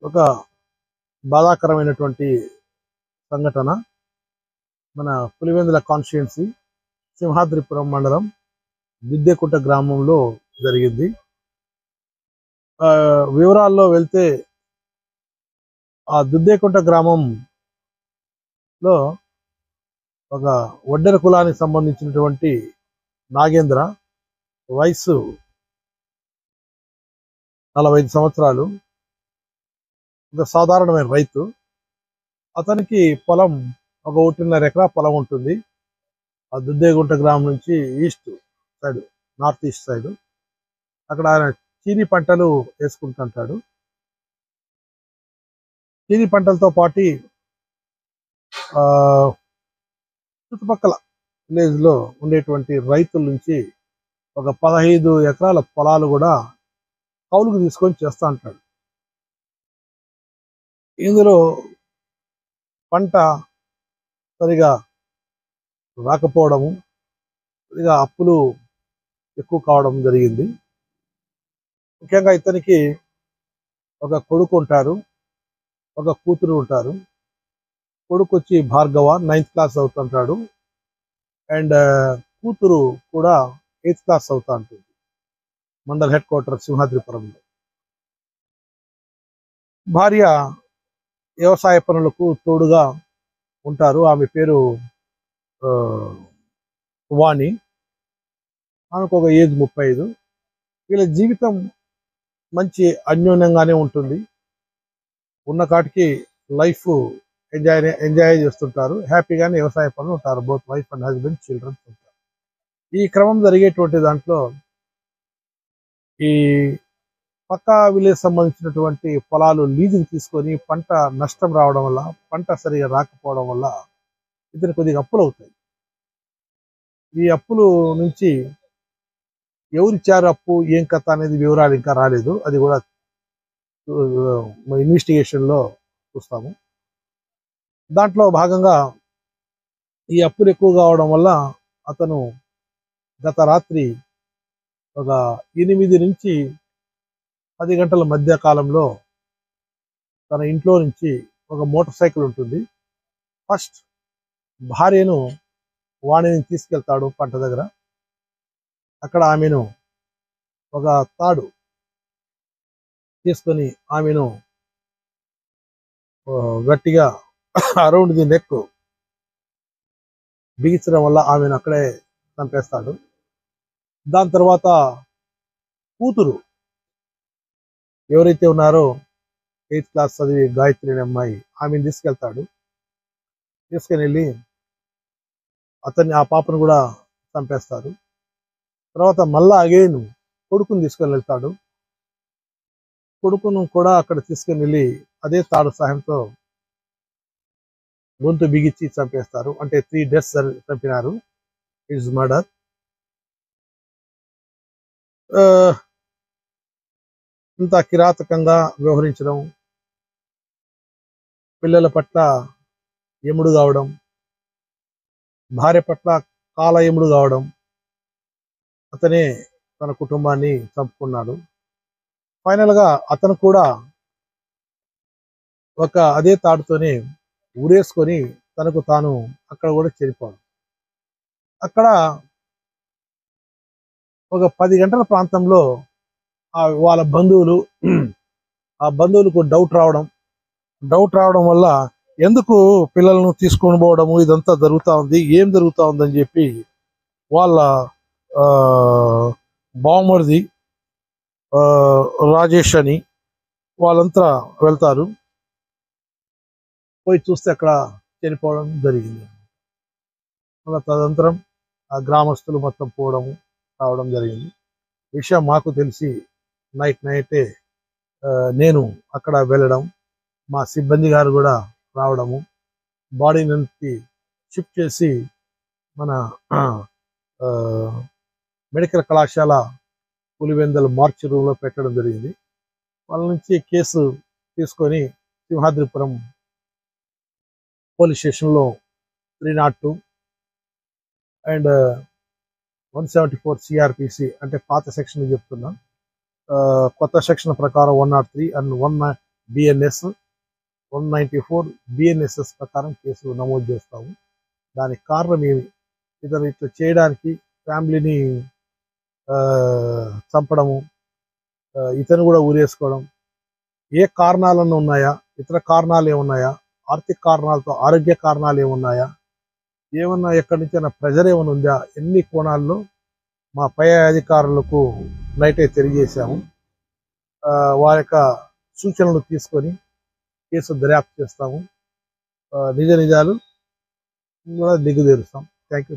ఒక బాధాకరమైనటువంటి సంఘటన మన పులివెందుల కాన్స్టిట్యుయెన్సీ సింహాద్రిపురం మండలం దిద్దెకుంట గ్రామంలో జరిగింది. వివరాల్లో వెళ్తే ఆ దిద్దెకుంట గ్రామంలో ఒక వడ్డెర కులానికి సంబంధించినటువంటి నాగేంద్ర, వయసు 45 సంవత్సరాలు, ఒక సాధారణమైన రైతు. అతనికి పొలం ఒక 1.5 ఎకరా పొలం ఉంటుంది. ఆ దుద్దేగుంట గ్రామం నుంచి east side, north east side. అక్కడ ఆయన చీనీ పంటలు వేసుకుంటుంటాడు. చీనీ పంటలతో పాటు చుట్టుపక్కల విలేజ్లో ఉండేటువంటి రైతుల నుంచి ఒక 15 ఎకరాల పొలాలు కూడా కౌలుకు తీసుకొని చేస్తూ ఉంటాడు. ఇందులో పంట సరిగా రాకపోవడము, సరిగా అప్పులు ఎక్కువ కావడం జరిగింది. ముఖ్యంగా ఇతనికి ఒక కొడుకు ఉంటారు, ఒక కూతురు ఉంటారు. కొడుకు వచ్చి భార్గవ, 9th క్లాస్ అవుతుంటాడు. అండ్ కూతురు కూడా 8th క్లాస్ అవుతా ఉంటుంది. మండల్ హెడ్ క్వార్టర్ సింహాద్రిపురంలో. భార్య వ్యవసాయ పనులకు తోడుగా ఉంటారు. ఆమె పేరు వాణి. ఆమెకు ఒక ఏజ్ 35. వీళ్ళ జీవితం మంచి అన్యోన్యంగానే ఉంటుంది. ఉన్న కాటికి లైఫ్ ఎంజాయ్ చేస్తుంటారు. హ్యాపీగానే వ్యవసాయ పనులు ఉంటారు. Both wife and husband, childrens ఉంటారు. ఈ క్రమం జరిగేటువంటి దాంట్లో ఈ పక్కా విలేజ్ సంబంధించినటువంటి పొలాలు లీజుకి తీసుకొని పంట నష్టం రావడం వల్ల, పంట సరిగా రాకపోవడం వల్ల ఇతను కొద్దిగా అప్పులు అవుతాయి. ఈ అప్పులు నుంచి ఎవరిచ్చారు అప్పు, ఏం కథ అనేది వివరాలు ఇంకా రాలేదు. అది కూడా ఇన్వెస్టిగేషన్లో చూస్తాము. దాంట్లో భాగంగా ఈ అప్పులు ఎక్కువ కావడం వల్ల అతను గత రాత్రి ఒక 8 నుంచి 10 గంటల మధ్య కాలంలో తన ఇంట్లో నుంచి ఒక మోటార్ సైకిల్ ఉంటుంది. ఫస్ట్ భార్యను, వాణిని తీసుకెళ్తాడు పంట దగ్గర. అక్కడ ఆమెను ఒక తాడు తీసుకొని ఆమెను గట్టిగా అరౌండ్ ది నెక్ బిగించడం వల్ల ఆమెను అక్కడే చంపేస్తాడు. దాని తర్వాత కూతురు ఎవరైతే ఉన్నారో 8th క్లాస్ చదివి గాయత్రి అనే అమ్మాయి, ఆమెను తీసుకెళ్తాడు. తీసుకుని వెళ్ళి ఆ పాపను కూడా చంపేస్తారు. తర్వాత మళ్ళా అగైన్ కొడుకుని తీసుకొని వెళ్తాడు. కొడుకును కూడా అక్కడ తీసుకుని వెళ్ళి అదే తాడు సహాయంతో గొంతు బిగించి చంపేస్తారు. అంటే 3 deaths చంపినారు. It's murder. ఇంత కిరాతకంగా వ్యవహరించడం, పిల్లల పట్ల ఎముడు కావడం, భార్య పట్ల కాల ఎముడు కావడం, అతనే తన కుటుంబాన్ని చంపుకున్నాడు. ఫైనల్గా అతను కూడా అదే తాడుతోనే ఊరేసుకొని తనకు తాను అక్కడ కూడా చనిపోవడం. అక్కడ ఒక 10 గంటల ప్రాంతంలో వాళ్ళ బంధువులకు డౌట్ రావడం వల్ల ఎందుకు పిల్లలను తీసుకొని పోవడము, ఇదంతా జరుగుతూ ఉంది, ఏం జరుగుతూ ఉందని చెప్పి వాళ్ళ బావమరిది రాజేష్ అని వాళ్ళంతా వెళ్తారు. పోయి చూస్తే అక్కడ చనిపోవడం జరిగింది. మళ్ళీ తదనంతరం ఆ గ్రామస్తులు మొత్తం రావడం జరిగింది. విషయం మాకు తెలిసి నైటే నేను అక్కడ వెళ్ళడం, మా సిబ్బంది గారు కూడా రావడము, బాడీని షిఫ్ట్ చేసి మన మెడికల్ కళాశాల పులివెందుల మార్చి రూమ్లో పెట్టడం జరిగింది. వాళ్ళ నుంచి కేసు తీసుకొని సింహాద్రిపురం పోలీస్ స్టేషన్లో 302 అండ్ 174 CRPC అంటే పాత సెక్షన్ చెప్తున్నా, కొత్త సెక్షన్ ప్రకారం 103 అండ్ బిఎన్ఎస్ 194 బిఎన్ఎస్ఎస్ ప్రకారం కేసు నమోదు చేస్తాము. దానికి కారణం ఏమి, ఇతను ఇట్లా చేయడానికి ఫ్యామిలీని చంపడము, ఇతను కూడా ఊరేసుకోవడం, ఏ కారణాలన్నా ఉన్నాయా, ఇతర కారణాలు ఏమున్నాయా, ఆర్థిక కారణాలతో ఆరోగ్య కారణాలు ఏమున్నాయా, ఏమన్నా ఎక్కడి నుంచైనా ప్రెజర్ ఏమైనా ఉందా, ఎన్ని కోణాల్లో మా పై అధికారులకు నైటే తెలియజేశాము. వారి యొక్క సూచనలు తీసుకొని కేసు దర్యాప్తు చేస్తాము. నిజాలు కూడా దిగుదేరుస్తాం. Thank you.